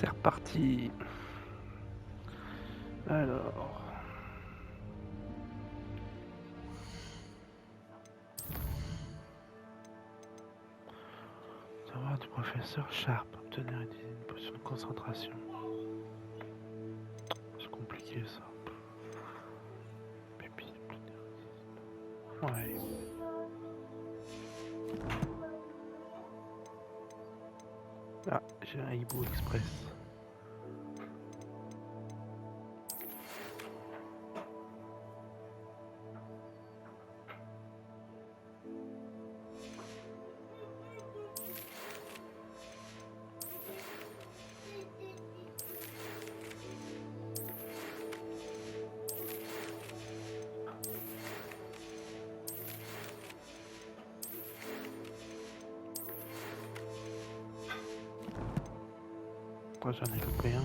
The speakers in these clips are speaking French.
C'est reparti. Alors. Savoir du professeur Sharp. Obtenir une potion de concentration. C'est compliqué ça. Pépite. Ouais. Ah, j'ai un hibou express. Moi j'en ai loupé un.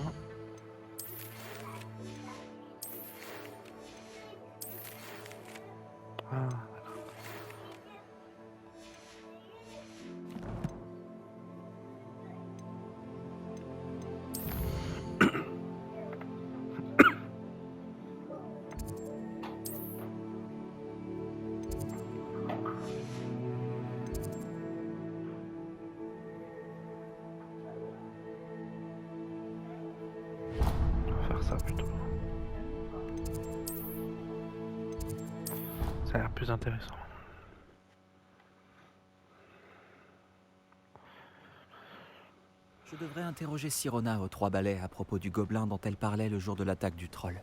Ah, on va faire ça plutôt. Ça a l'air plus intéressant. Je devrais interroger Sirona aux trois balais à propos du gobelin dont elle parlait le jour de l'attaque du troll.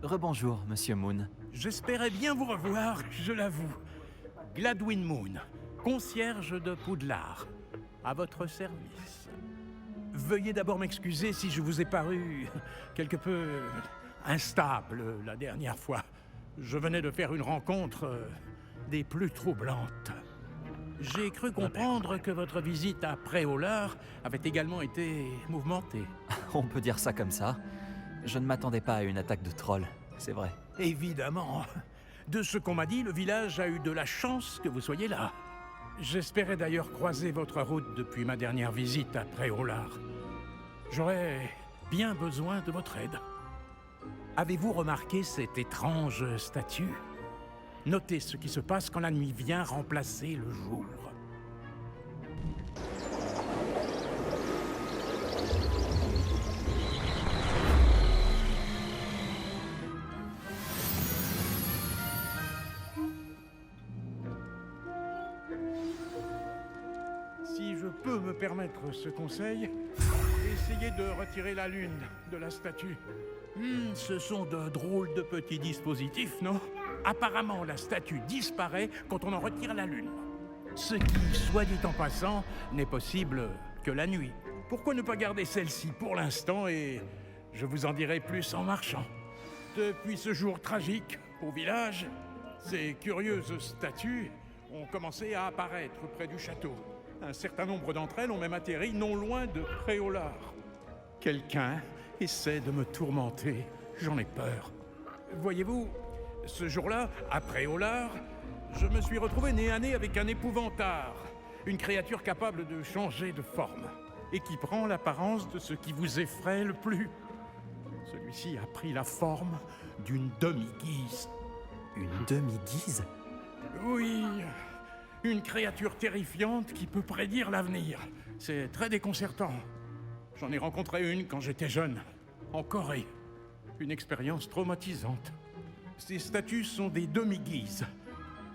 Rebonjour, Monsieur Moon. J'espérais bien vous revoir, je l'avoue. Gladwin Moon, concierge de Poudlard, à votre service. Veuillez d'abord m'excuser si je vous ai paru quelque peu instable la dernière fois. Je venais de faire une rencontre des plus troublantes. J'ai cru comprendre que votre visite à Préolard avait également été mouvementée. On peut dire ça comme ça. Je ne m'attendais pas à une attaque de troll, c'est vrai. Évidemment. De ce qu'on m'a dit, le village a eu de la chance que vous soyez là. J'espérais d'ailleurs croiser votre route depuis ma dernière visite à Préolard. J'aurais bien besoin de votre aide. Avez-vous remarqué cette étrange statue? Notez ce qui se passe quand la nuit vient remplacer le jour. Si je peux me permettre ce conseil, essayez de retirer la lune de la statue. Ce sont de drôles de petits dispositifs, non? Apparemment, la statue disparaît quand on en retire la lune. Ce qui, soit dit en passant, n'est possible que la nuit. Pourquoi ne pas garder celle-ci pour l'instant et je vous en dirai plus en marchant. Depuis ce jour tragique au village, ces curieuses statues ont commencé à apparaître près du château. Un certain nombre d'entre elles ont même atterri non loin de Préolard. Quelqu'un essaie de me tourmenter, j'en ai peur. Voyez-vous, ce jour-là, à Préolard, je me suis retrouvé nez à nez avec un épouvantard, une créature capable de changer de forme, et qui prend l'apparence de ce qui vous effraie le plus. Celui-ci a pris la forme d'une demi-guise. Une demi-guise? Oui, une créature terrifiante qui peut prédire l'avenir. C'est très déconcertant. J'en ai rencontré une quand j'étais jeune, en Corée. Une expérience traumatisante. Ces statues sont des demi-guises.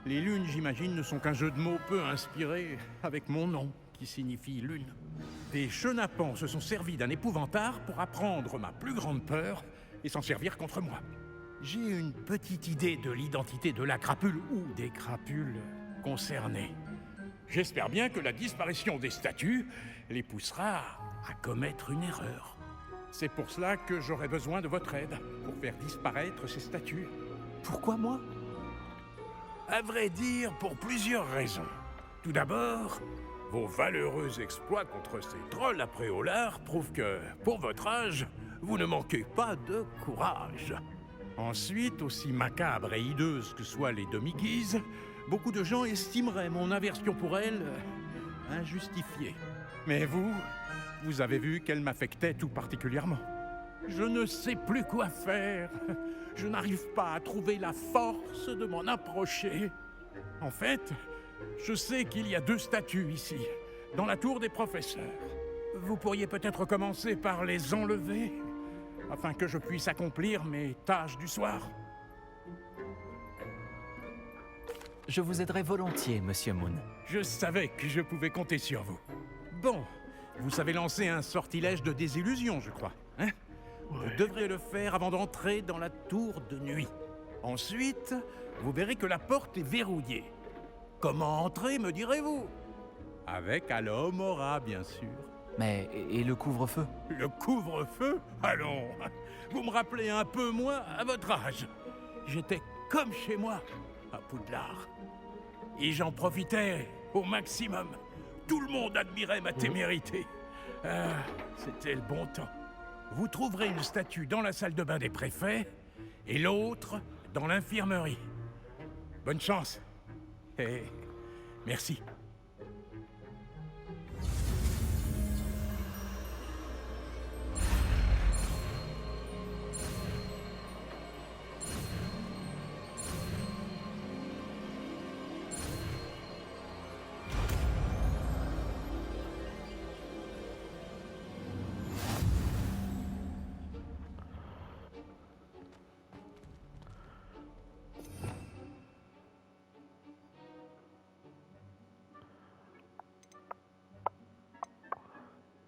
Les lunes, j'imagine, ne sont qu'un jeu de mots peu inspiré avec mon nom, qui signifie lune. Des chenapans se sont servis d'un épouvantail pour apprendre ma plus grande peur et s'en servir contre moi. J'ai une petite idée de l'identité de la crapule ou des crapules concernées. J'espère bien que la disparition des statues les poussera à commettre une erreur. C'est pour cela que j'aurai besoin de votre aide pour faire disparaître ces statues. Pourquoi moi? À vrai dire, pour plusieurs raisons. Tout d'abord, vos valeureux exploits contre ces trolls à Préolard prouvent que, pour votre âge, vous ne manquez pas de courage. Ensuite, aussi macabre et hideuse que soient les demi-guises, beaucoup de gens estimeraient mon aversion pour elles injustifiée. Mais vous avez vu qu'elle m'affectait tout particulièrement. Je ne sais plus quoi faire. Je n'arrive pas à trouver la force de m'en approcher. En fait, je sais qu'il y a 2 statues ici, dans la tour des professeurs. Vous pourriez peut-être commencer par les enlever, afin que je puisse accomplir mes tâches du soir. Je vous aiderai volontiers, Monsieur Moon. Je savais que je pouvais compter sur vous. Bon, vous savez lancer un sortilège de désillusion, je crois, hein? Vous devrez le faire avant d'entrer dans la tour de nuit. Ensuite, vous verrez que la porte est verrouillée. Comment entrer, me direz-vous? Avec Alohomora, bien sûr. Mais et le couvre-feu? Le couvre-feu? Allons, vous me rappelez un peu moi à votre âge. J'étais comme chez moi, à Poudlard. Et j'en profitais au maximum. Tout le monde admirait ma témérité. Ah, c'était le bon temps. Vous trouverez une statue dans la salle de bain des préfets et l'autre dans l'infirmerie. Bonne chance. Et merci.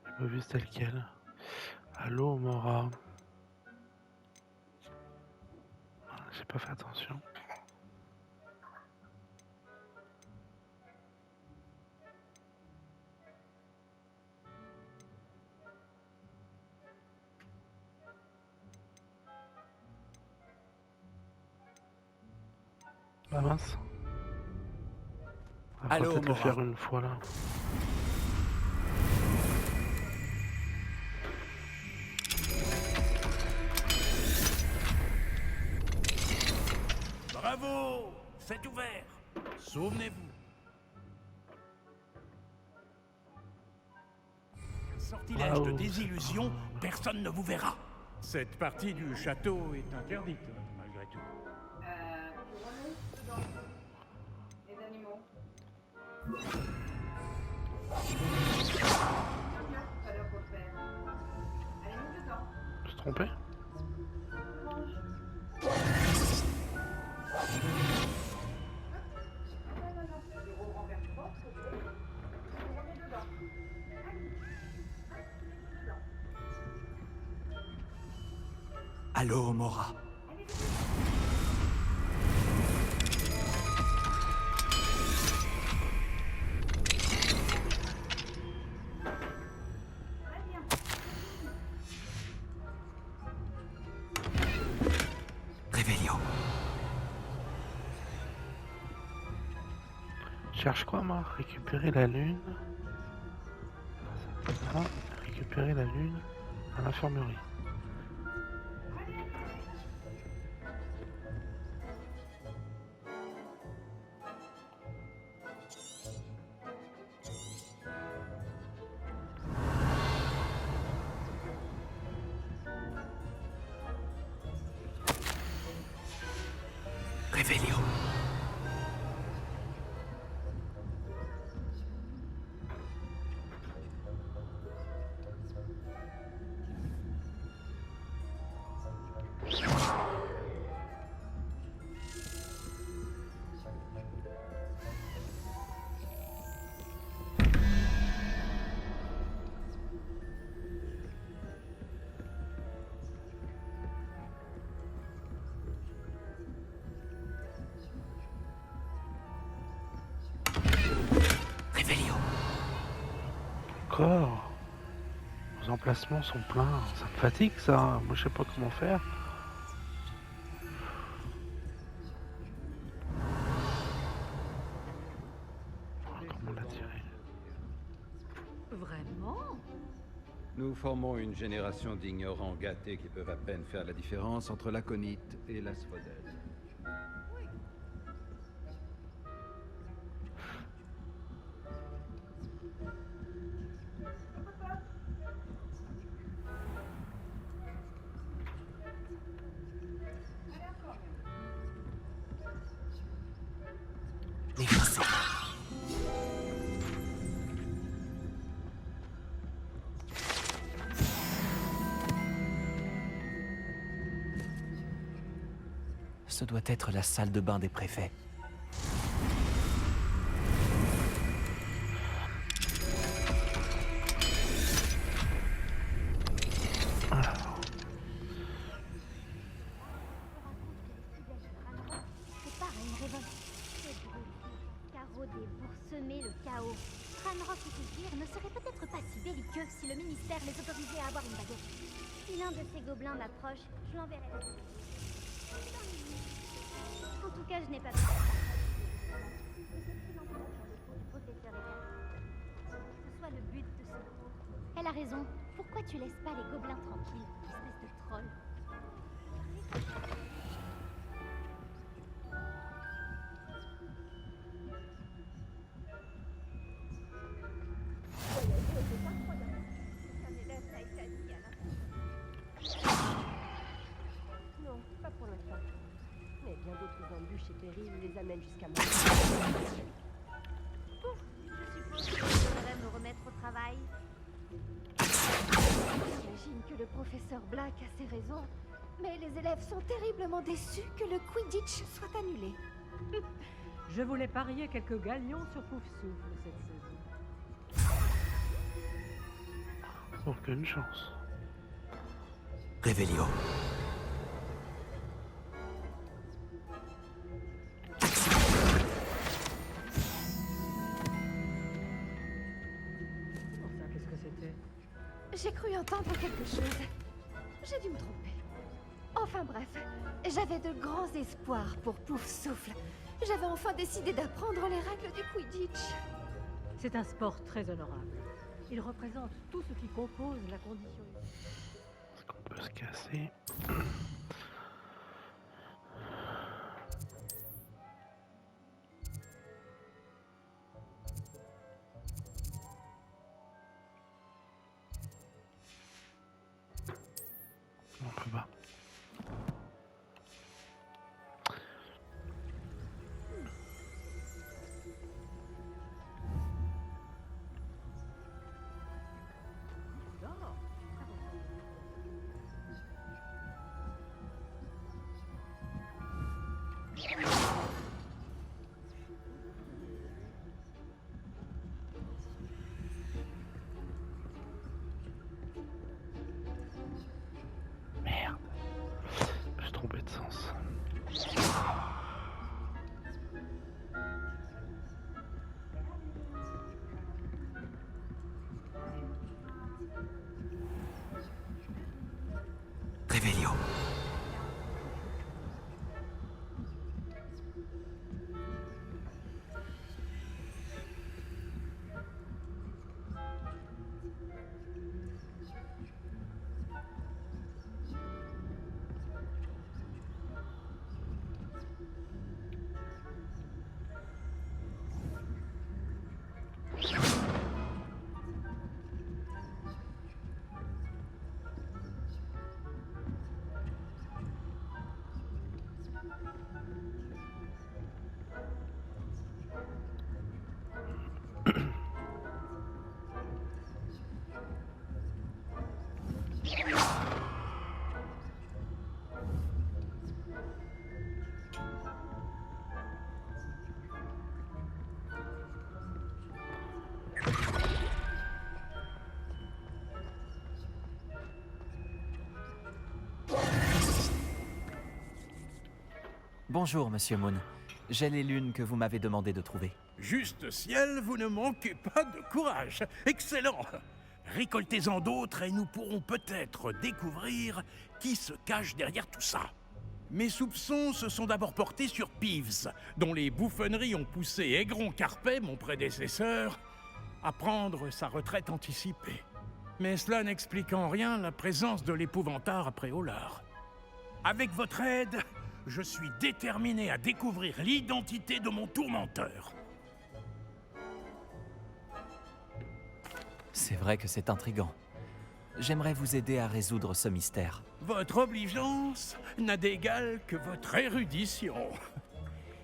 J'ai pas vu c'était lequel. Alohomora. J'ai pas fait attention. Ah mince. On va peut-être le Alohomora. faire une fois là. Bravo! C'est ouvert. Souvenez-vous. Sortilège de Waouh. désillusion, personne ne vous verra. Cette partie du château est interdite, malgré tout. Pour nous, les animaux. Bien, pas leur faut faire. Allez, monte dedans. Je me suis trompé? Le renverse du ventre, c'est vrai. On remet dedans. Alohomora. Réveillon. Je cherche quoi moi? Récupérer la lune. Ah, récupérer la lune à l'infirmerie. Réveillon. encore. Les emplacements sont pleins. Ça me fatigue ça. Moi je sais pas comment faire. Comment l'attirer? Vraiment? Nous formons une génération d'ignorants gâtés qui peuvent à peine faire la différence entre l'aconite et l'asphodèle. Défoncé. Ce doit être la salle de bain des préfets. Prépare à une révolte. Ces brutes, carrodés pour semer le chaos. Ranrock et ses sbires ne seraient peut-être pas si belliqueux si le ministère les autorisait à avoir une baguette. Si l'un de ces gobelins m'approche, je l'enverrai. En tout cas, je n'ai pas vu ça. Professeur Eckhart. Que ce soit le but de ce cours. Elle a raison. Pourquoi tu laisses pas les gobelins tranquilles, espèce de troll? Non, pas pour l'instant. Mais bien d'autres embûches et périls les amènent jusqu'à moi. Pouf, je suppose que je devrais me remettre au travail. J'imagine que le professeur Black a ses raisons, mais les élèves sont terriblement déçus que le Quidditch soit annulé. Je voulais parier quelques galions sur Poufsouffle cette saison. Aucune chance. Révélio. Pour ça, qu'est-ce que c'était? J'ai cru entendre quelque chose. J'ai dû me tromper. Enfin bref, j'avais de grands espoirs pour Poufsouffle. J'avais enfin décidé d'apprendre les règles du Quidditch. C'est un sport très honorable. Il représente tout ce qui compose la condition humaine. Est-ce qu'on peut se casser? On peut pas. Merde. Je suis trompé de sens. Révélio. Bonjour, Monsieur Moon. J'ai les lunes que vous m'avez demandé de trouver. Juste ciel, vous ne manquez pas de courage. Excellent. Récoltez-en d'autres et nous pourrons peut-être découvrir qui se cache derrière tout ça. Mes soupçons se sont d'abord portés sur Peeves, dont les bouffonneries ont poussé Aigron Carpet, mon prédécesseur, à prendre sa retraite anticipée. Mais cela n'explique en rien la présence de l'épouvantard après Hollard. Avec votre aide, je suis déterminé à découvrir l'identité de mon tourmenteur. C'est vrai que c'est intriguant. J'aimerais vous aider à résoudre ce mystère. Votre obligeance n'a d'égal que votre érudition.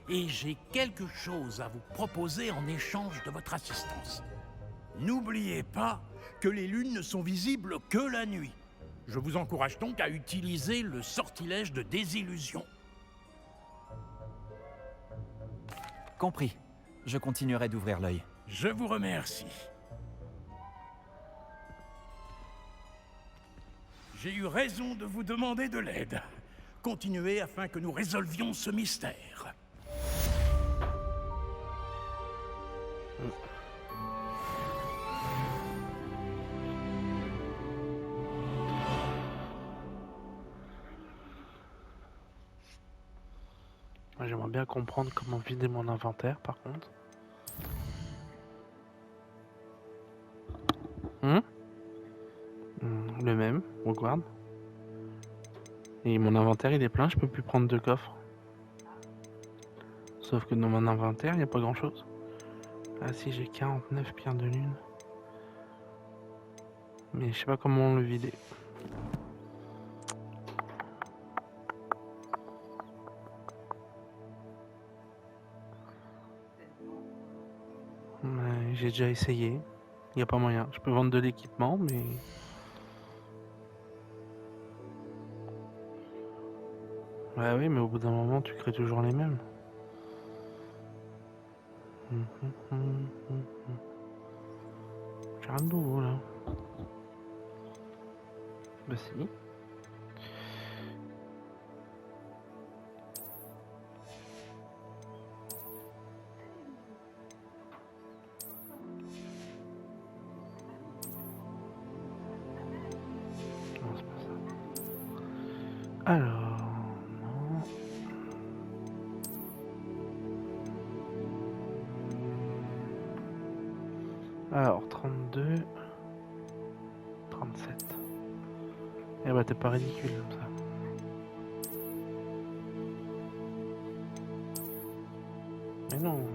Et j'ai quelque chose à vous proposer en échange de votre assistance. N'oubliez pas que les lunes ne sont visibles que la nuit. Je vous encourage donc à utiliser le sortilège de désillusion. Compris. Je continuerai d'ouvrir l'œil. Je vous remercie. J'ai eu raison de vous demander de l'aide. Continuez afin que nous résolvions ce mystère. J'aimerais bien comprendre comment vider mon inventaire par contre. Le même, regarde. Et mon inventaire il est plein, je peux plus prendre de coffre. Sauf que dans mon inventaire il n'y a pas grand chose. Ah si, j'ai 49 pierres de lune. Mais je sais pas comment le vider. J'ai déjà essayé. Il n'y a pas moyen. Je peux vendre de l'équipement, mais... Ouais, oui, mais au bout d'un moment, tu crées toujours les mêmes. J'ai rien de nouveau, là. Bah si. Non, c'est pas ça. Alors... non. Alors, 32... 37. Eh bah t'es pas ridicule comme ça. Mais non.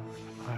Ah,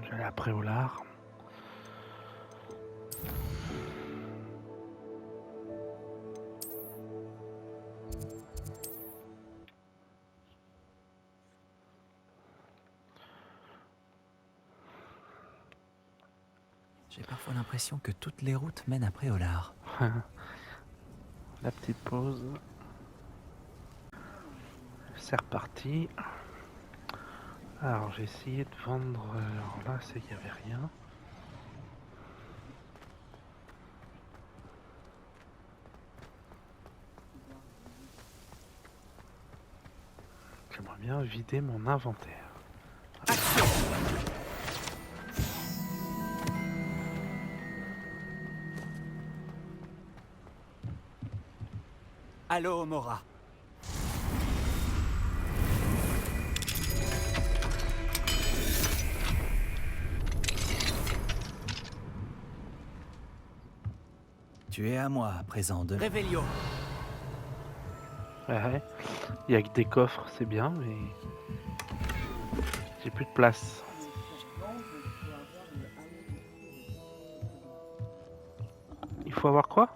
je vais aller après au lard. J'ai parfois l'impression que toutes les routes mènent à Préolard. La petite pause. C'est reparti. Alors j'ai essayé de vendre. Alors là c'est qu'il n'y avait rien. J'aimerais bien vider mon inventaire. Allô, Mora. Tu es à moi à présent de Revelio. Ouais. Il y a que des coffres, c'est bien, mais j'ai plus de place. Il faut avoir quoi?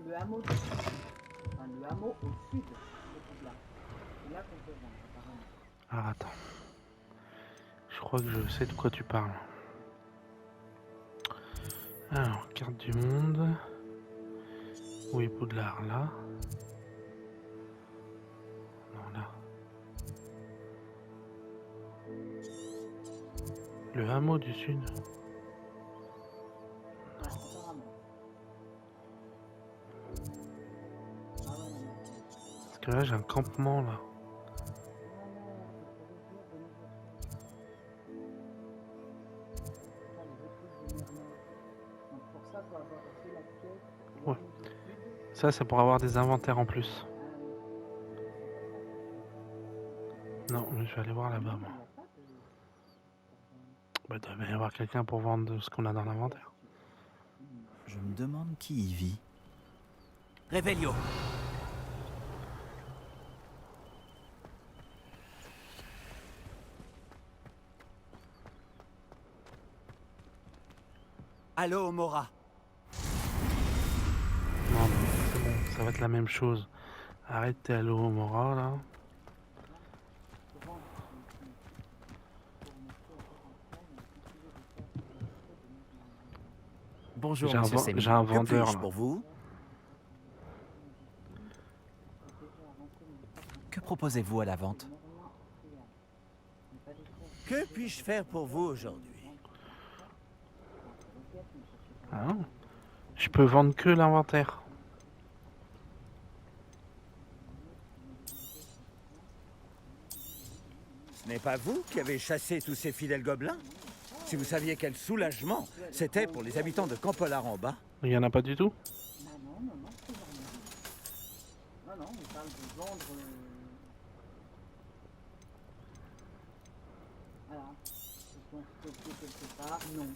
Le hameau du sud. Enfin, le hameau au sud de Poudlard. C'est là qu'on peut vendre, apparemment. Ah, attends. Je crois que je sais de quoi tu parles. Alors, carte du monde. Où est Poudlard? Là. Non, là. Le hameau du sud. Ouais, apparemment. Ah ouais, non, non. Parce que là, j'ai un campement, là. Ouais. Ça, c'est pour avoir des inventaires en plus. Non, mais je vais aller voir là-bas, moi. Bah, il doit bien y avoir quelqu'un pour vendre ce qu'on a dans l'inventaire. Je me demande qui y vit. Revelio. Allô, Mora. Non, mais c'est bon, ça va être la même chose. Arrête tes Allo Mora, là. Bonjour, J'ai un monsieur ven- Semi. j'ai un Que vendeur, puis-je là. pour vous? Que proposez-vous à la vente? Que puis-je faire pour vous aujourd'hui? Ah, je peux vendre que l'inventaire. Ce n'est pas vous qui avez chassé tous ces fidèles gobelins? Si vous saviez quel soulagement c'était pour les habitants de Campolar en bas. Il n'y en a pas du tout? Non, non, non, non, c'est vraiment. Non, non, on parle de vendre. Voilà. Ils sont stockés quelque part. Non. Non,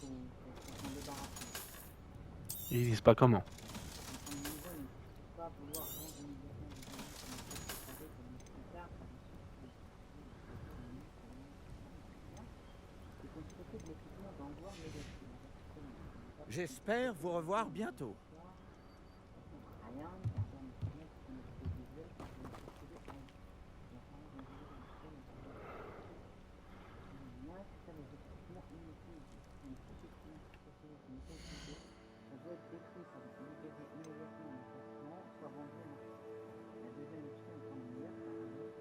faut s'en débarrasser. Ils disent pas comment. Quand ils nous veulent, ils ne peuvent pas vouloir vendre une maison de gens qui ne peuvent pas comme plus tard, par ils sont stockés de l'équipement d'envoi négatif. J'espère vous revoir bientôt. Rien, personne ne connaît ce qu'on est visuel quand on est possédé par une. Moi, c'est ça les équipements inutiles. Une petite possédée qui n'est pas utilisée, ça doit être détruit, ça doit être libéré immédiatement en emplacement, soit vendu au marché. La deuxième option étant meilleure, car elle est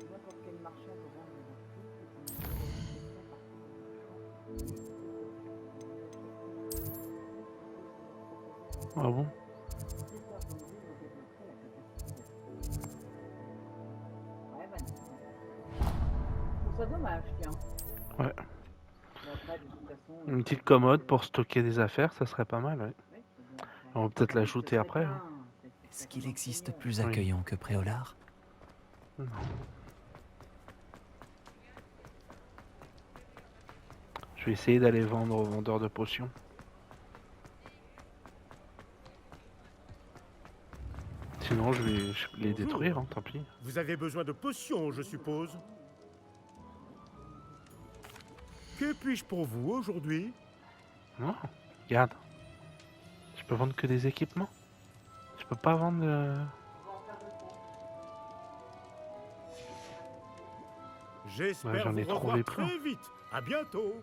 n'importe quel marchand peut vendre des articles qui sont à partir de Ah bon? Ouais, bah non. Je trouve ça dommage, tiens. Ouais. Bon, après, de toute façon, Une petite commode pour stocker des affaires, ça serait pas mal, ouais. ouais, c'est bon, après. On va peut-être l'ajouter après. Hein. Est-ce qu'il existe plus accueillant que Préolard? Non. Je vais essayer d'aller vendre aux vendeurs de potions. Sinon, je vais les détruire, hein, tant pis. Vous avez besoin de potions, je suppose. Que puis-je pour vous aujourd'hui? Non, regarde. Je peux vendre que des équipements. Je peux pas vendre... J'espère Ouais, j'en ai vous revoir trouvé plein. très vite. À bientôt.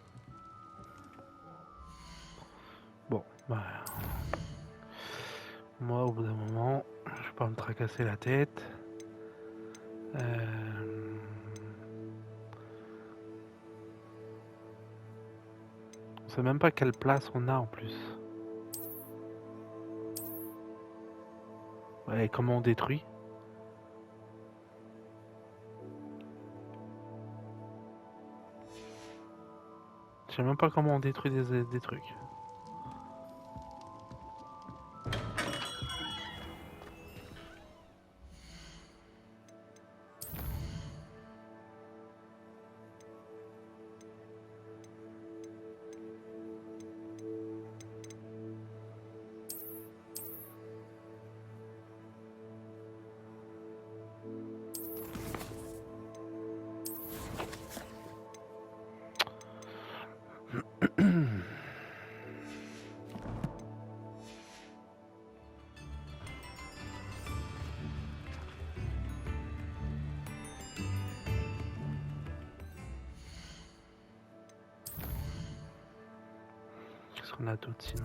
Bon, bah... Moi, au bout d'un moment, je vais pas me tracasser la tête. On sait même pas quelle place on a en plus. Ouais, comment on détruit? Je sais même pas comment on détruit des trucs. qu'on a d'autres sinon?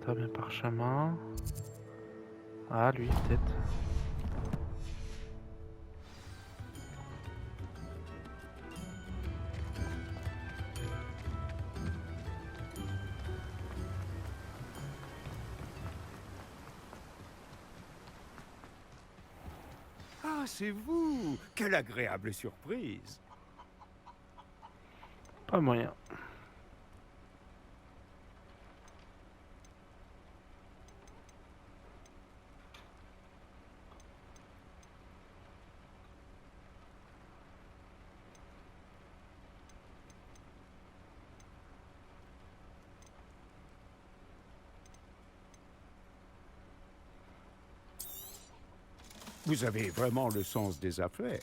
Table et parchemin. Ah, lui, peut-être. Ah, c'est vous! Quelle agréable surprise! Pas moyen. Vous avez vraiment le sens des affaires.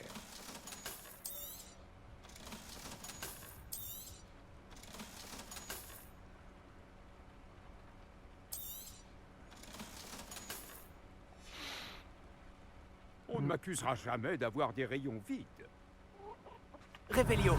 On ne m'accusera jamais d'avoir des rayons vides. Révélio.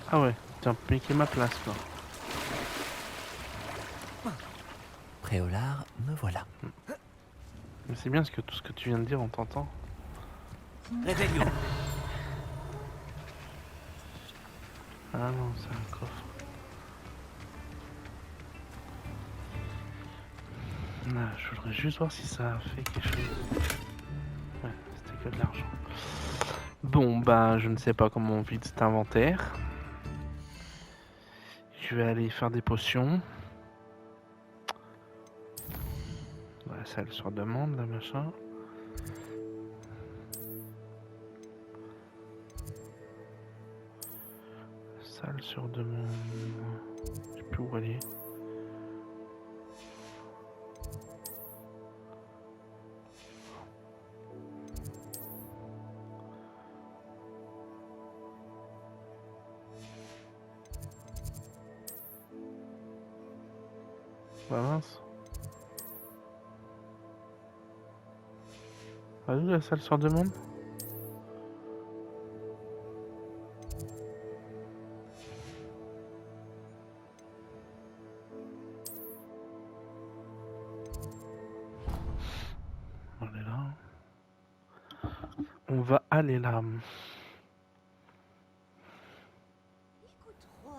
Ah ouais, t'as piqué ma place quoi. Préolard, me voilà. Mais c'est bien parce que tout ce que tu viens de dire, on t'entend. Révélio. Ah non, c'est un coffre. Ah, je voudrais juste voir si ça a fait quelque chose. Ouais, c'était que de l'argent. Bon, bah, je ne sais pas comment on vide cet inventaire. Je vais aller faire des potions. Ouais, celle sur demande, là, machin. Salle sur demande. Je sais plus où aller. Bah mince. Ah où la salle sur demande? On est là. On va aller là. Écoute, roi.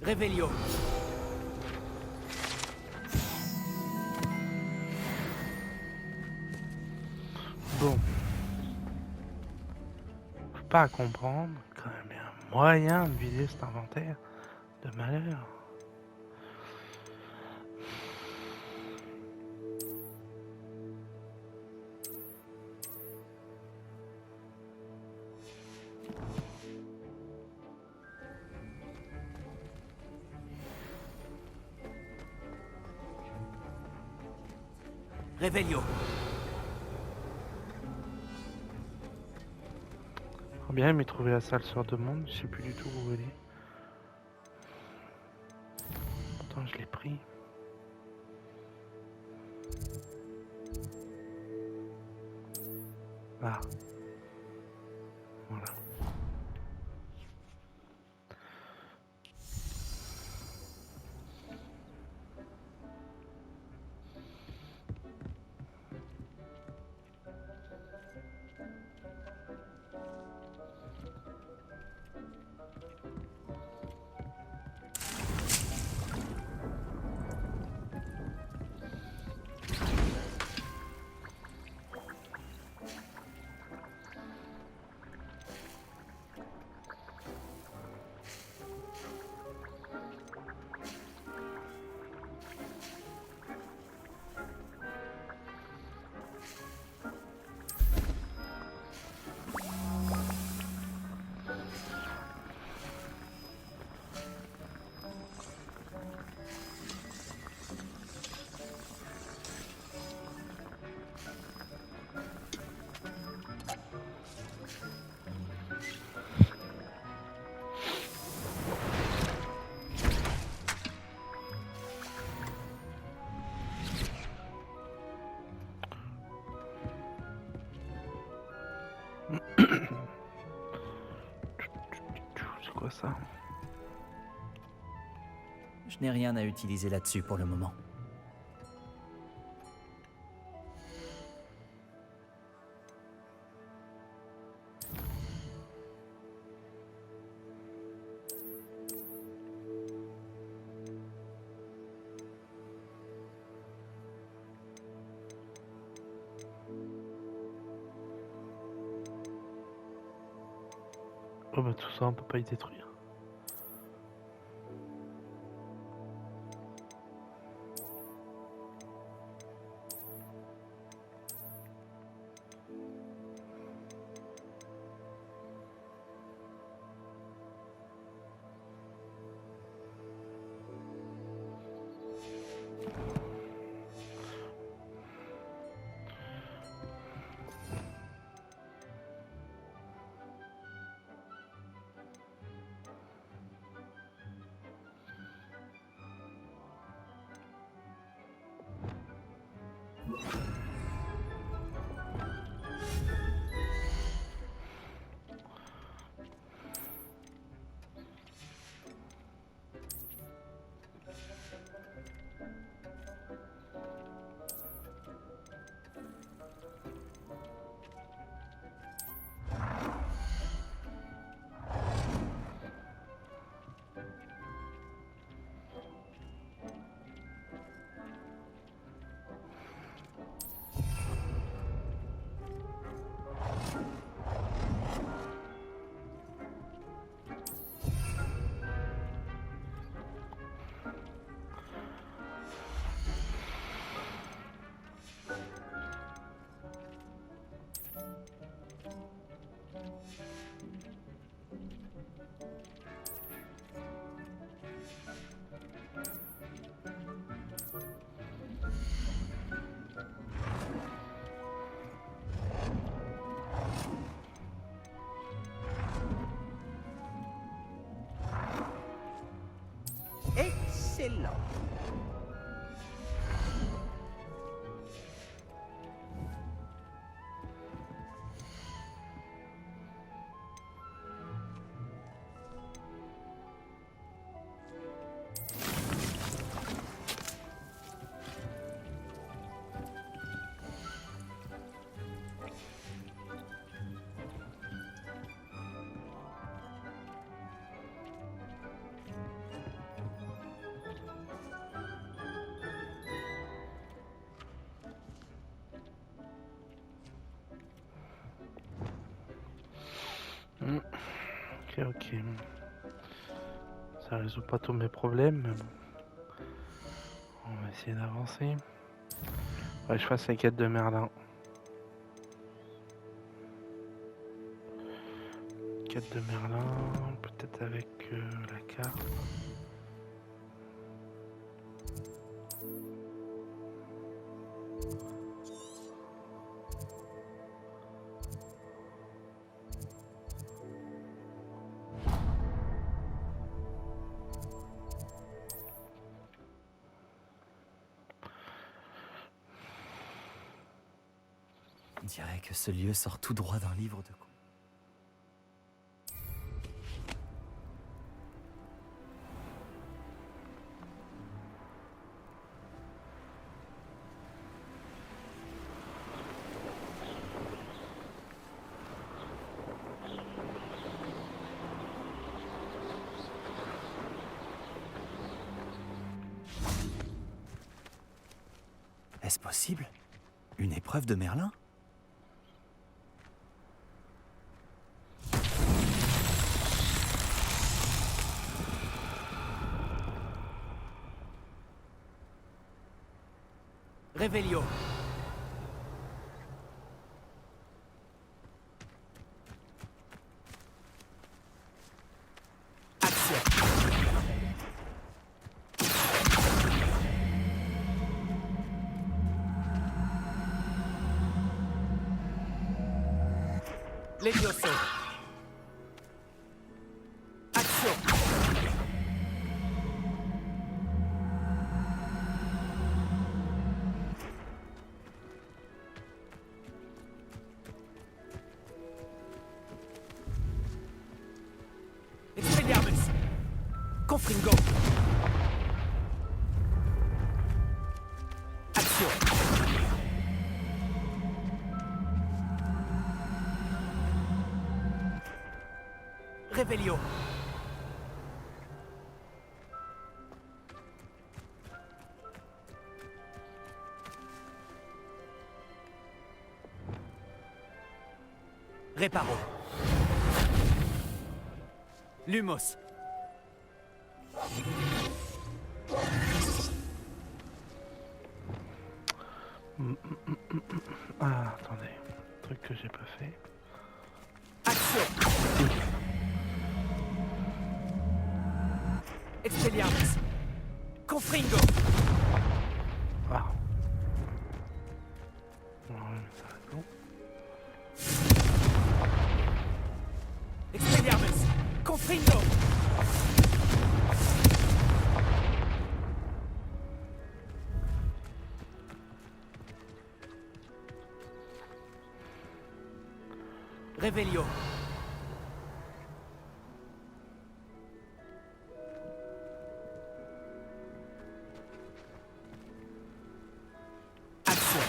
Réveillon. Bon. Faut pas comprendre, quand même, il y a un moyen de vider cet inventaire de malheur. Réveillon. J'aimerais bien aimé trouver la salle sur demande, je sais plus du tout où elle est. Pourtant je l'ai pris. Ah. Voilà. C'est quoi ça? Je n'ai rien à utiliser là-dessus pour le moment. Oh bah tout ça on peut pas y détruire. Excellent. Ok. Ça résout pas tous mes problèmes, mais bon. On va essayer d'avancer. Ouais, je fasse la quête de Merlin. Quête de Merlin, peut-être avec la carte. On dirait que ce lieu sort tout droit d'un livre de contes. Est-ce possible? Une épreuve de Merlin? Réveillon. Action. Levioso. Action. Expelliarmus. Confringo. Action. Réveillon. Réparo. Lumos. Ah, attendez. Truc que j'ai pas fait. Action. Expelliarmus. Confringo. Ah. On va remettre ça là, non. Expelliarmus. Confringo. Réveillon. Action.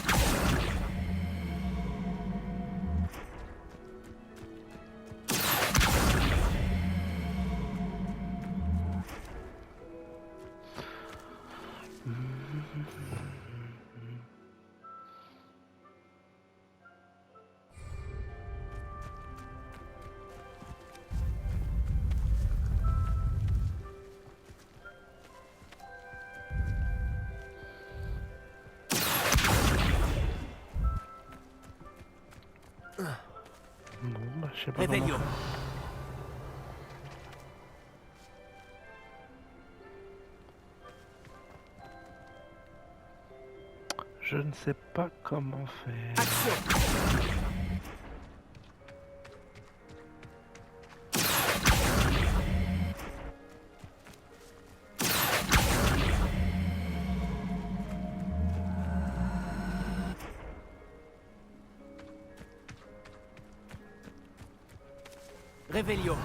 Bon, bah, je sais pas comment Réveillon. faire. Je ne sais pas comment faire. Action. Réveillon.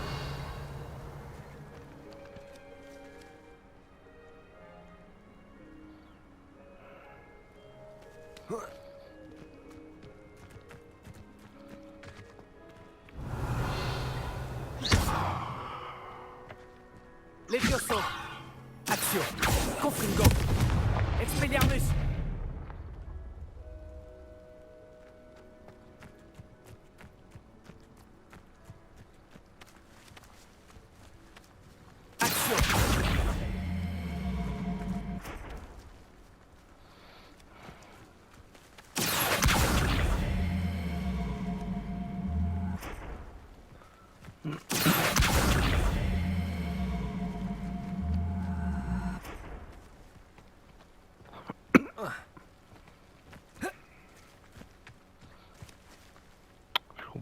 Levioso. Action. Confringo. Expelliarmus.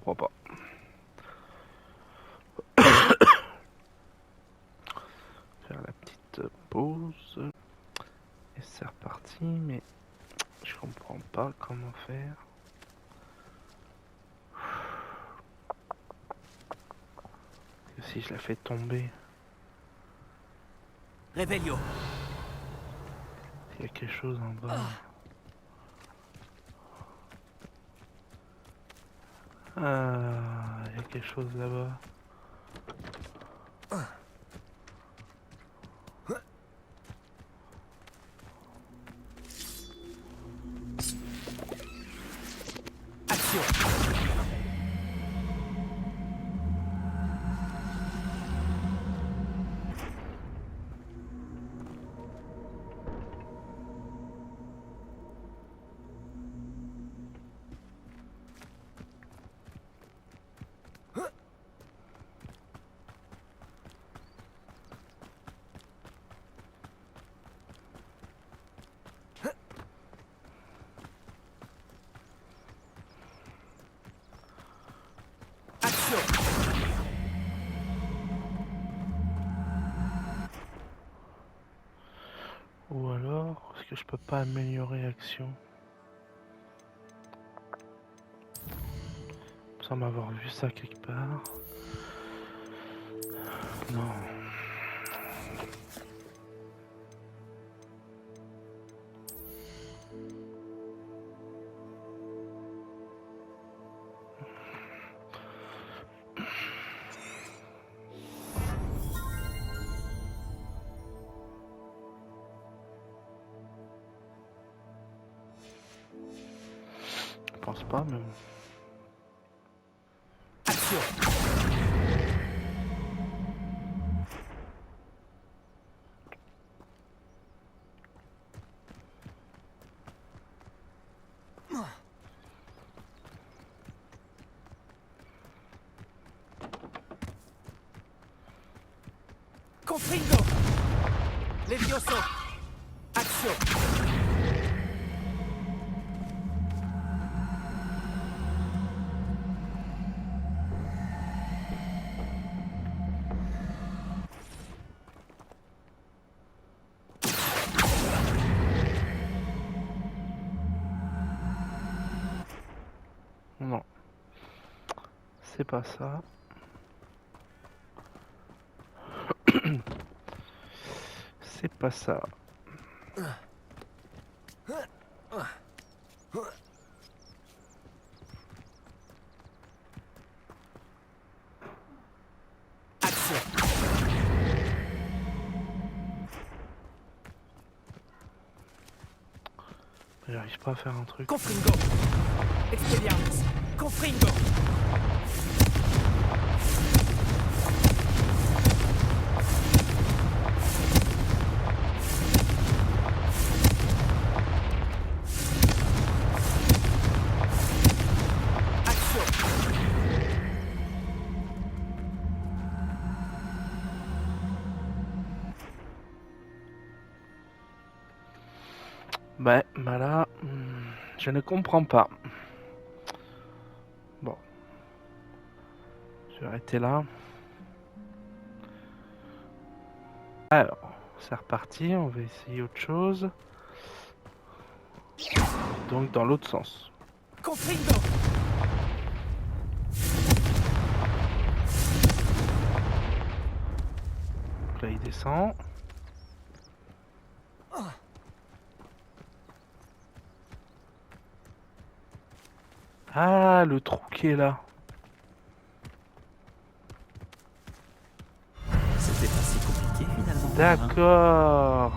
comprends pas. Faire la petite pause. Et c'est reparti, mais je comprends pas comment faire. Et si je la fais tomber, Revelio. il y a quelque chose en bas. Ah, il y a quelque chose là-bas. Ou alors, est-ce que je peux pas améliorer action? Il me semble avoir vu ça quelque part. Non. Je pense pas, mais... Confringo. Levioso. Action. Non. C'est pas ça. C'est pas ça. J'arrive pas à faire un truc. Confringo. Expelliarmus. Confringo. Bah là, je ne comprends pas. Bon. Je vais arrêter là. Alors, c'est reparti, on va essayer autre chose. Donc dans l'autre sens. Confringo. Donc là il descend. Ah, le trou qui est là. C'était pas si compliqué finalement. D'accord.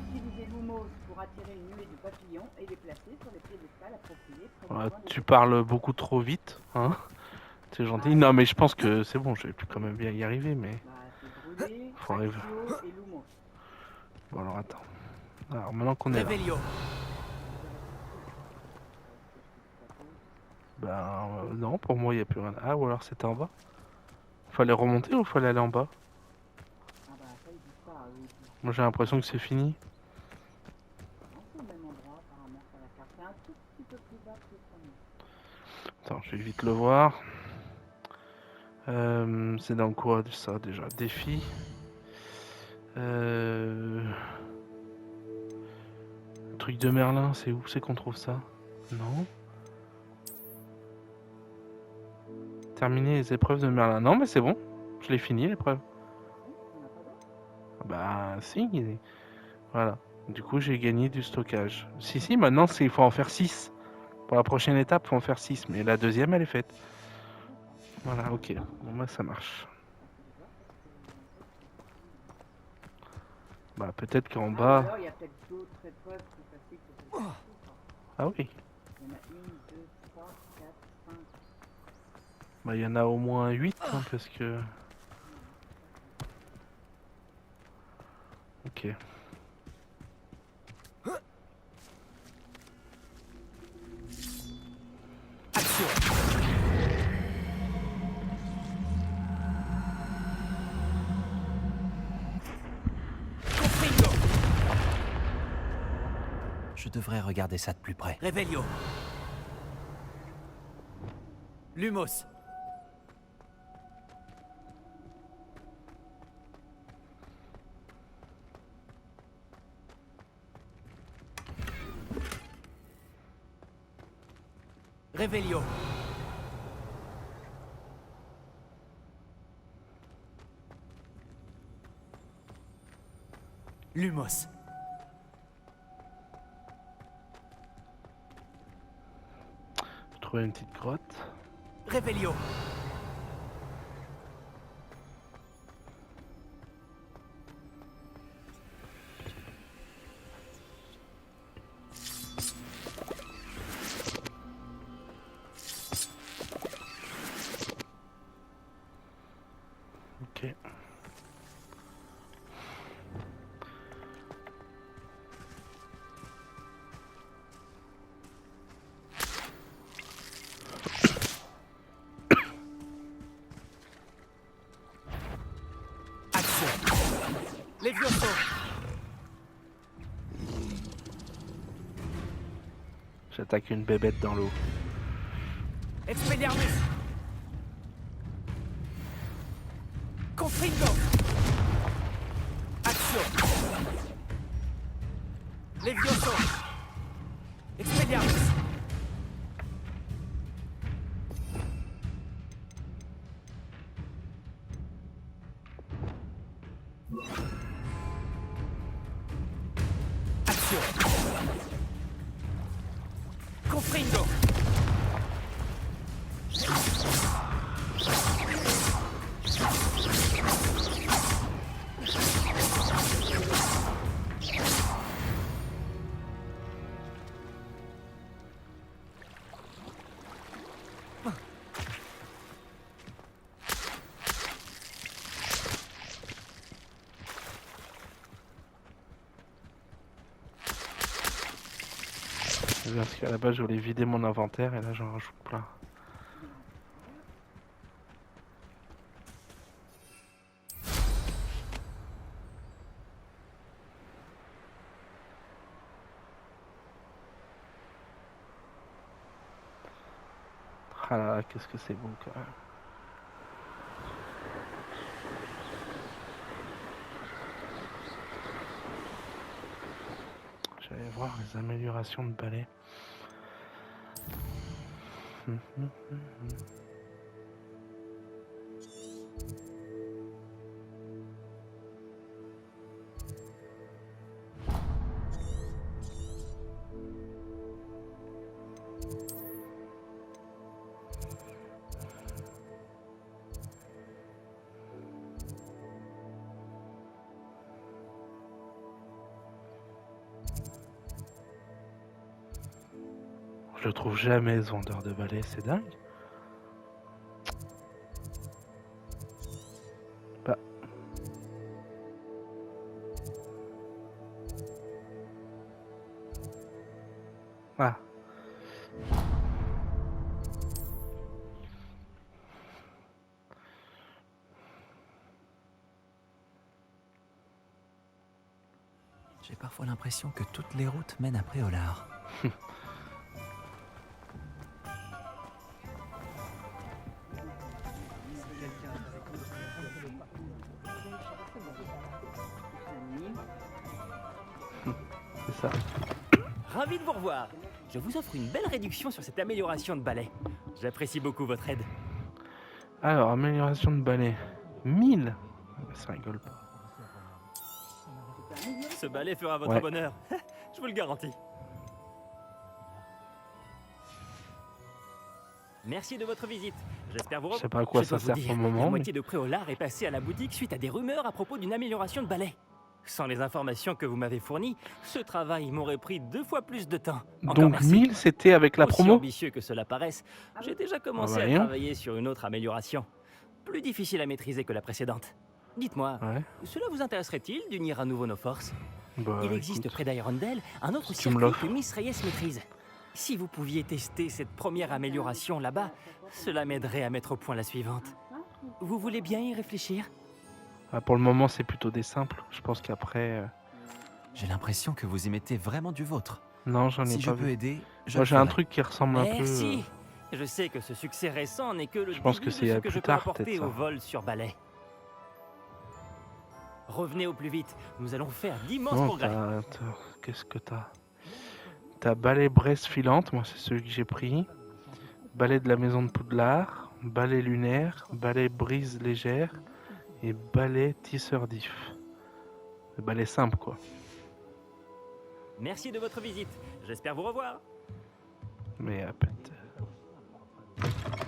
Utilisez l'oumose pour attirer une nuée de papillons et les placer sur les piédestals appropriés. Ouais, tu parles beaucoup trop vite, hein? C'est gentil. Non, mais je pense que c'est bon, je vais quand même bien y arriver, mais... Faut arriver. Bon, alors attends. Alors maintenant qu'on est là... Revelio. Ben non, pour moi il n'y a plus rien. Ah, ou alors c'était en bas? Fallait remonter ou fallait aller en bas? Ah bah ça ils disent pas, eux, ils disent Moi j'ai l'impression que c'est fini. non, c'est au même endroit apparemment sur la carte. C'est un tout petit peu plus bas que le premier. Attends, je vais vite le voir. C'est dans quoi ça déjà? Défi. Truc de Merlin, c'est où c'est qu'on trouve ça? Non. Terminer les épreuves de Merlin. Non mais c'est bon, je l'ai fini l'épreuve. Bah si, voilà. Du coup j'ai gagné du stockage. Si, maintenant il faut en faire 6. Pour la prochaine étape, il faut en faire 6. Mais la deuxième, elle est faite. Voilà, ok. Bon, bah ça marche. Bah peut-être qu'en bas... Alors il y a peut-être d'autres épreuves plus faciles que celle-ci. Ah oui. Il y en a 1, 2, 3, 4, 5. Bah il y en a au moins 8, hein, parce que... Ok. Je devrais regarder ça de plus près. Revelio. Lumos. Revelio. Lumos. Trouver une petite grotte. Revelio. Ok. Levioso. J'attaque une bébête dans l'eau. Expelliarmus. Confringo. Action. Levioso. Expelliarmus. Action. Confringo. Parce qu'à la base, je voulais vider mon inventaire et là, j'en rajoute plein. Ah là là, qu'est-ce que c'est beau quand même. J'allais voir les améliorations de balai. Je le trouve jamais ce vendeur de balais, c'est dingue. Bah. Ah. J'ai parfois l'impression que toutes les routes mènent à Préolard. C'est ça. Ravi de vous revoir. Je vous offre une belle réduction sur cette amélioration de balai. J'apprécie beaucoup votre aide. Alors, amélioration de balai. 1000. Ça rigole pas. Ce balai fera votre Ouais. bonheur. Je vous le garantis. Merci de votre visite. J'espère vous Je sais pas à quoi Je dois ça vous sert dire, pour le moment. La mais- moitié de Préolard est passée à la boutique suite à des rumeurs à propos d'une amélioration de balai. Sans les informations que vous m'avez fournies, ce travail m'aurait pris 2 fois plus de temps. Encore Donc merci. 1000 c'était avec la Aussi promo. ambitieux que cela paraisse, j'ai déjà commencé bah, à rien. travailler sur une autre amélioration. Plus difficile à maîtriser que la précédente. Dites-moi, Ouais. cela vous intéresserait-il d'unir à nouveau nos forces? Bah, Il existe écoute. près d'Irondale un autre Si tu me circuit l'offres. que Miss Reyes maîtrise. Si vous pouviez tester cette première amélioration là-bas, cela m'aiderait à mettre au point la suivante. Vous voulez bien y réfléchir? Ah, pour le moment, c'est plutôt des simples. Je pense qu'après. J'ai l'impression que vous y mettez vraiment du vôtre. Non, j'en ai Si je pas peux vu. aider, je Moi, le j'ai un ferai. truc qui ressemble un peu. Merci. Je sais que ce succès récent n'est que le Je pense début que de c'est ce à que plus je peux tard, apporter peut-être, au ça. vol sur balai. Revenez au plus vite. Nous allons faire d'immenses Non, progrès. qu'est-ce que t'as? T'as balai braise filante, moi c'est celui que j'ai pris. Balai de la maison de Poudlard, balai lunaire, balai brise légère et balai tisseur d'if. Le balai simple quoi. Merci de votre visite. J'espère vous revoir. Mais peut-être.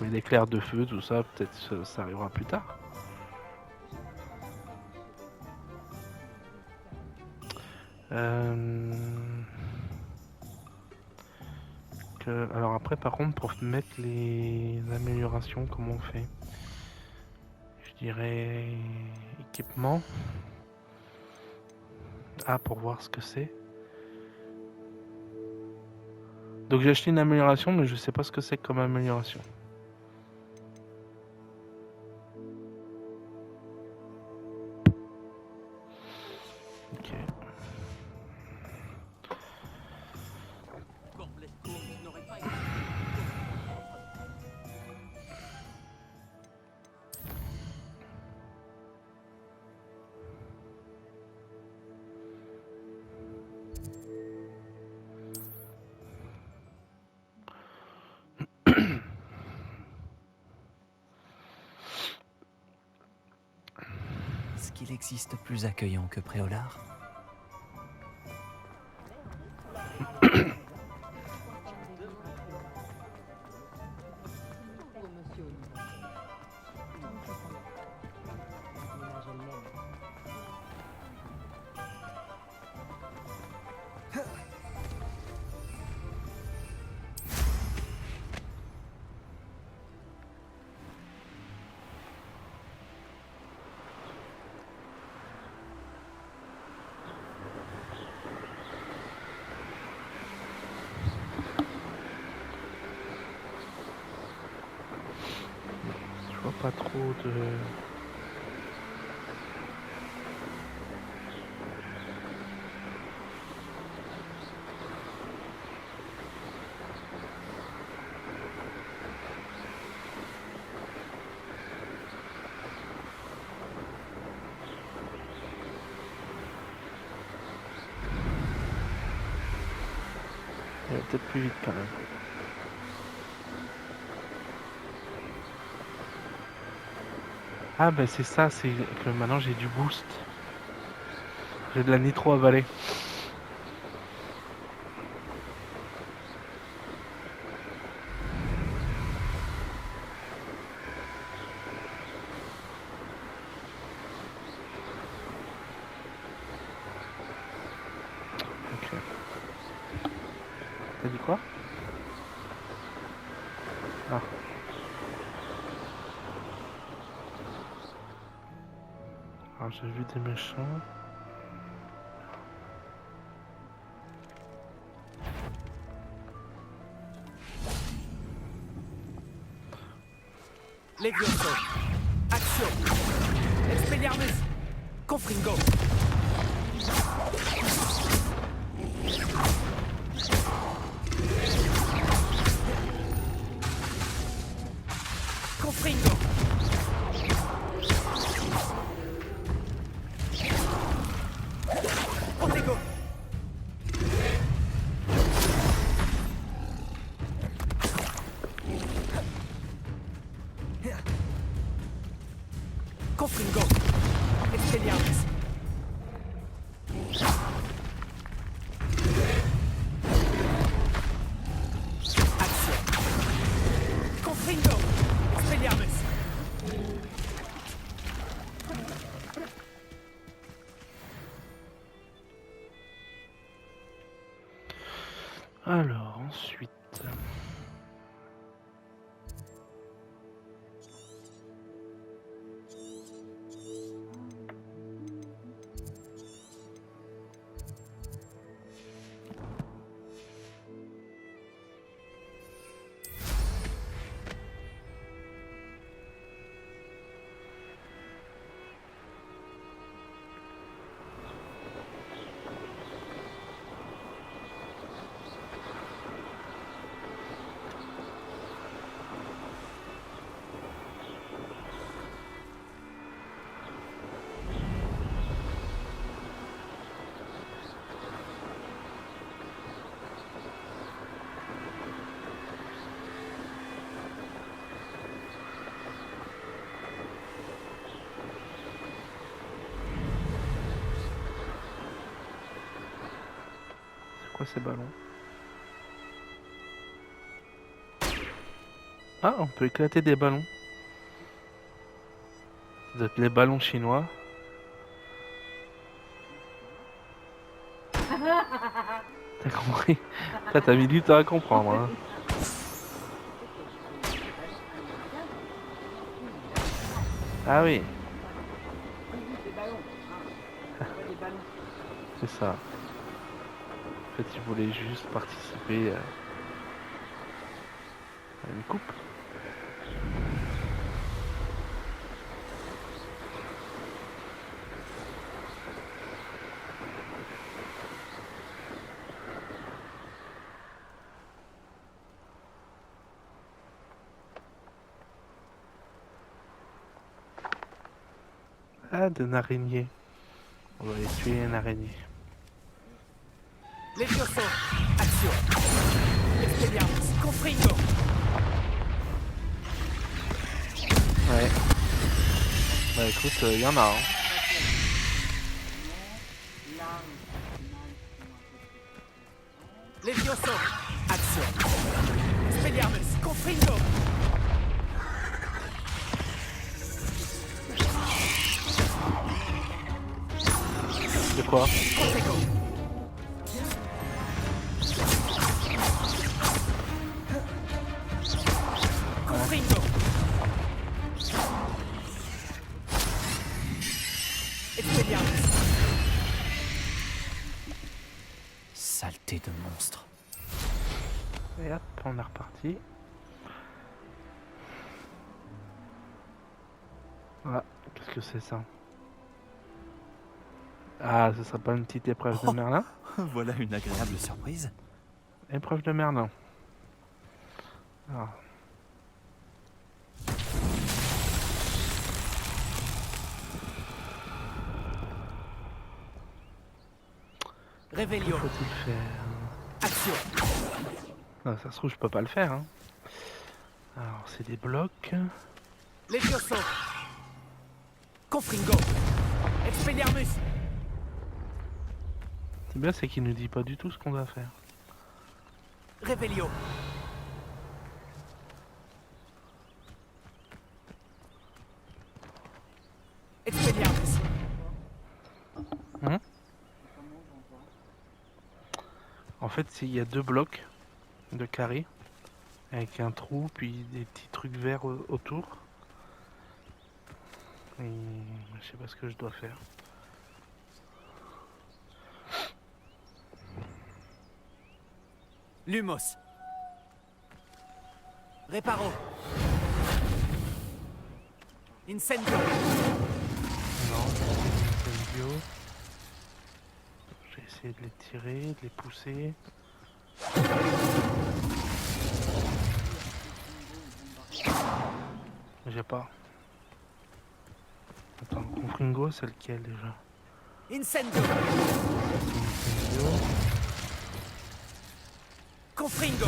Mais l'éclair de feu, tout ça, peut-être ça arrivera plus tard. Alors après par contre pour mettre les améliorations, comment on fait? Je dirais équipement. Ah, pour voir ce que c'est. Donc j'ai acheté une amélioration mais je sais pas ce que c'est comme amélioration. Ok. Est-ce qu'il existe plus accueillant que Préolard? Je vois pas trop de... Il va peut-être plus vite quand même. Ah bah c'est ça, c'est que maintenant j'ai du boost. J'ai de la nitro avalée. Ok. T'as dit quoi? Ah. Alors j'ai vu des méchants. Levioso. Action. Expelliarmus. Confringo. Confringo. Protego. Confringo. Expelliarmus. Action. Confringo. Expelliarmus. Alors, ensuite... Ces ballons. Ah, on peut éclater des ballons. Ça doit être les ballons chinois. T'as compris? T'as mis du temps à comprendre. Hein. Ah oui. C'est ça. En fait, il voulait juste participer à une coupe. Ah, d'une araignée. On va essuyer une araignée. Levioso. Action. Expelliarmus. Confringo. Ouais. Bah écoute, y en a. Hein. Levioso. Action. Expelliarmus. Confringo. De quoi? Protego. Confringo. Expelliarmus. Saleté de monstre. Et hop, on est reparti. Ah, qu'est-ce que c'est ça? Ah, ce serait pas une petite épreuve de Merlin? Voilà une agréable surprise. Épreuve de Merlin. Ah. Réveillon. Faut-il faire? Action. Non, ça se trouve, je peux pas le faire. Hein. Alors, c'est des blocs. Levioso. Confringo. Expelliarmus. C'est bien, c'est qu'il nous dit pas du tout ce qu'on doit faire. Réveillon. Expelliarmus. En fait, il y a deux blocs de carré avec un trou puis des petits trucs verts autour. Et je sais pas ce que je dois faire. Lumos. Reparo. Incendio. Non, c'est bio. J'ai essayer de les tirer, de les pousser. J'ai pas. Attends, Confringo, c'est lequel déjà? Incendio. Confringo.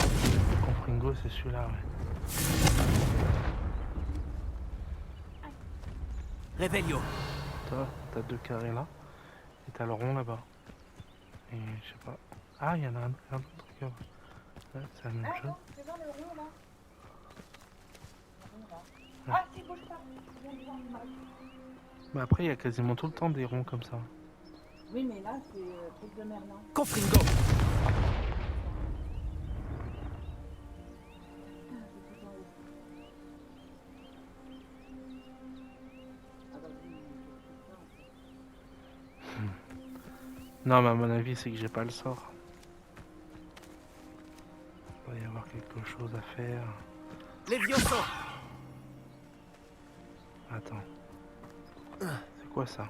Confringo, c'est celui-là, ouais. Revelio. Toi, t'as 2 carrés là. Et t'as le rond là-bas. Et je sais pas. Ah, il y en a un autre truc là-bas. Ouais, c'est la même chose. C'est dans le rond là. Ouais. Ah, c'est bouge pas. Je viens de voir une image. Mais après, il y a quasiment tout le temps des ronds comme ça. Oui, mais là, c'est truc de Merlin. Confringo. Non, mais à mon avis, c'est que j'ai pas le sort. Il doit y avoir quelque chose à faire. Levioso. Attends. C'est quoi ça?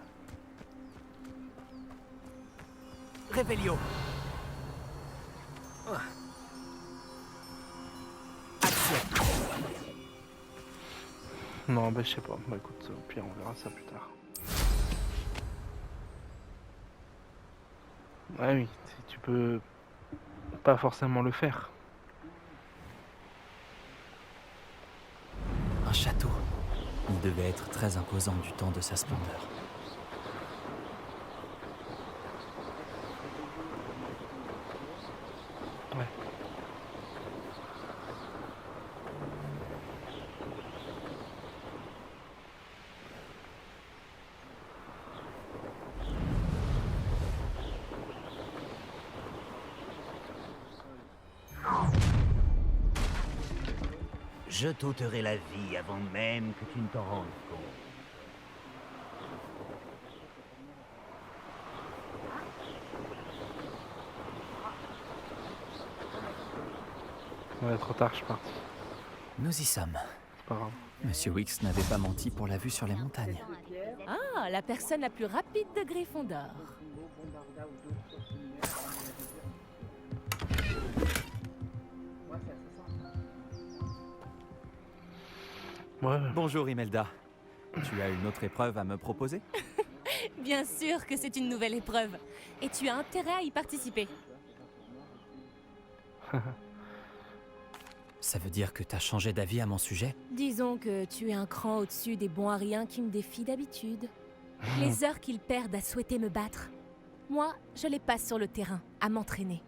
Revelio. Action. Non, bah je sais pas. Bah écoute, au pire, on verra ça plus tard. Ouais, oui, si tu peux pas forcément le faire. Un château. Il devait être très imposant du temps de sa splendeur. Ouais. Je t'ôterai la vie avant même que tu ne t'en rendes compte. Ouais, trop tard, je suis parti. Nous y sommes. C'est pas grave. Monsieur Wicks n'avait pas menti pour la vue sur les montagnes. Ah, la personne la plus rapide de Gryffondor. Bombarda ou d'autres sources similaires. Moi, c'est à 60. Ouais. Bonjour Imelda. Tu as une autre épreuve à me proposer? Bien sûr que c'est une nouvelle épreuve. Et tu as intérêt à y participer. Ça veut dire que t'as changé d'avis à mon sujet? Disons que tu es un cran au-dessus des bons à rien qui me défient d'habitude. Les heures qu'ils perdent à souhaiter me battre. Moi, je les passe sur le terrain, à m'entraîner.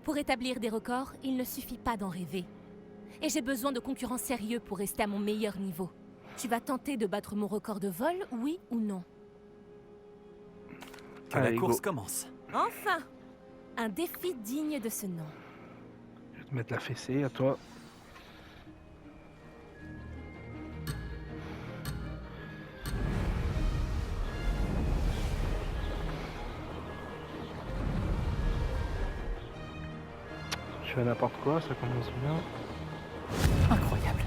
Pour établir des records, il ne suffit pas d'en rêver. Et j'ai besoin de concurrents sérieux pour rester à mon meilleur niveau. Tu vas tenter de battre mon record de vol, oui ou non? Que Allez, la course go. commence. Enfin! Un défi digne de ce nom. Je vais te mettre la fessée à toi. Je fais n'importe quoi, ça commence bien. Incroyable.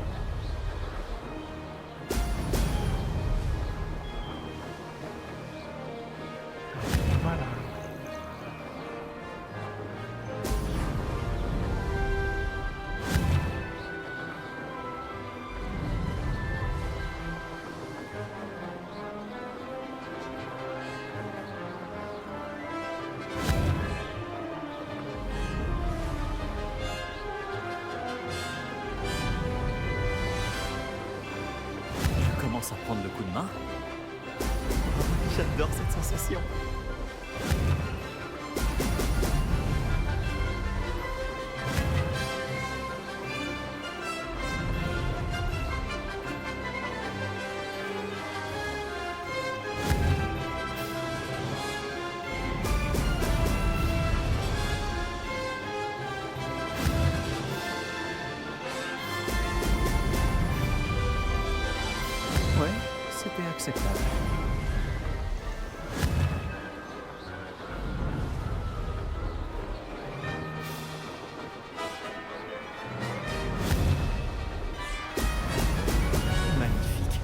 Voilà. Je commence à prendre le coup de main. J'adore cette sensation. Ouais, c'était acceptable. Magnifique.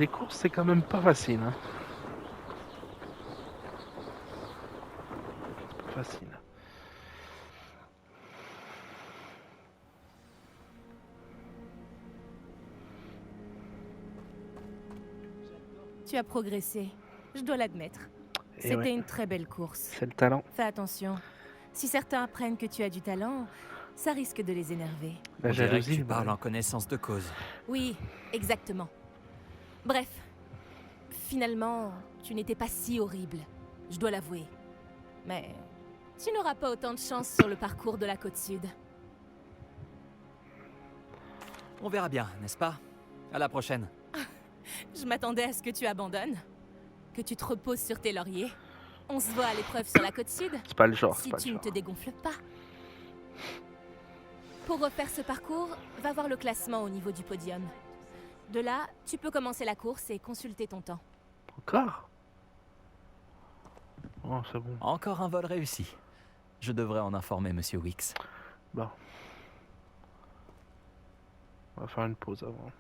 Les courses, c'est quand même pas facile. Hein. C'est pas facile. Tu as progressé, je dois l'admettre. Et C'était ouais. une très belle course. C'est le talent. Fais attention. Si certains apprennent que tu as du talent, ça risque de les énerver. La On dirait que jalousie, tu bah, parles en connaissance de cause. Oui, exactement. Bref, finalement, tu n'étais pas si horrible, je dois l'avouer. Mais tu n'auras pas autant de chance sur le parcours de la côte sud. On verra bien, n'est-ce pas? À la prochaine. Je m'attendais à ce que tu abandonnes, que tu te reposes sur tes lauriers. On se voit à l'épreuve sur la côte sud. c'est pas le genre. Si C'est pas tu le ne genre. te dégonfles pas. Pour refaire ce parcours, va voir le classement au niveau du podium. De là, tu peux commencer la course et consulter ton temps. Encore? Oh, c'est bon. Encore un vol réussi. Je devrais en informer Monsieur Wicks. Bon. On va faire une pause avant.